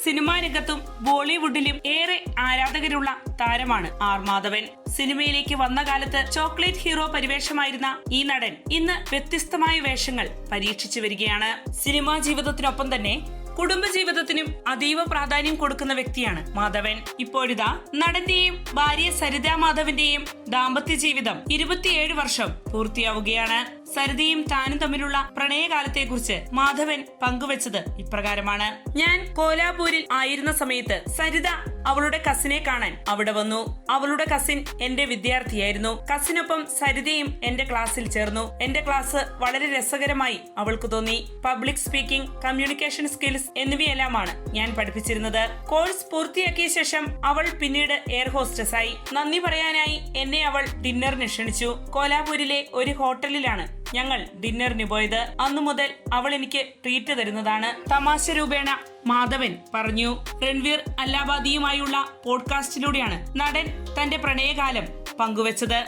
Cinema രംഗത്തും ബോളിവുഡിലും ഏറെ ആരാധകരുള്ള താരമാണ് ആർ മാധവൻ. സിനിമയിലേക്ക് വന്ന കാലത്ത് ചോക്ലേറ്റ് ഹീറോ പരിവേഷമായിരുന്ന ഈ നടൻ ഇന്ന് വ്യത്യസ്തമായ വേഷങ്ങൾ പരീക്ഷിച്ചു വരികയാണ്. സിനിമാ ജീവിതത്തിനൊപ്പം തന്നെ കുടുംബജീവിതത്തിനും അതീവ പ്രാധാന്യം കൊടുക്കുന്ന വ്യക്തിയാണ് മാധവൻ. ഇപ്പോഴിതാ നടന്റെയും ഭാര്യ സരിത മാധവന്റെയും ദാമ്പത്യ ജീവിതം 27 വർഷം പൂർത്തിയാവുകയാണ്. സരിതയും താനും തമ്മിലുള്ള പ്രണയകാലത്തെക്കുറിച്ച് മാധവൻ പങ്കുവച്ചത് ഇപ്രകാരമാണ്. ഞാൻ കോലാപൂരിൽ ആയിരുന്ന സമയത്ത് സരിത അവളുടെ കസിനെ കാണാൻ അവിടെ വന്നു. അവളുടെ കസിൻ എന്റെ വിദ്യാർത്ഥിയായിരുന്നു. കസിനൊപ്പം സരിതയും എന്റെ ക്ലാസ്സിൽ ചേർന്നു. എന്റെ ക്ലാസ് വളരെ രസകരമായി അവൾക്ക് തോന്നി. പബ്ലിക് സ്പീക്കിംഗ്, കമ്മ്യൂണിക്കേഷൻ സ്കിൽസ് എന്നിവയെല്ലാമാണ് ഞാൻ പഠിപ്പിച്ചിരുന്നത്. കോഴ്സ് പൂർത്തിയാക്കിയ ശേഷം അവൾ പിന്നീട് എയർ ഹോസ്റ്റസ് ആയി. നന്ദി പറയാനായി എന്നെ അവൾ ഡിന്നറിന് ക്ഷണിച്ചു. കോലാപൂരിലെ ഒരു ഹോട്ടലിലാണ് ഞങ്ങൾ ഡിന്നറിന് പോയത്. അന്നു മുതൽ അവൾ എനിക്ക് ട്രീറ്റ് തരുന്നതാണ്. തമാശ രൂപേണ മാധവൻ പറഞ്ഞു. രൺവീർ അല്ലാബാദിയുമായുള്ള പോഡ്കാസ്റ്റിലൂടെയാണ് നടൻ തന്റെ പ്രണയകാലം പങ്കുവച്ചത്.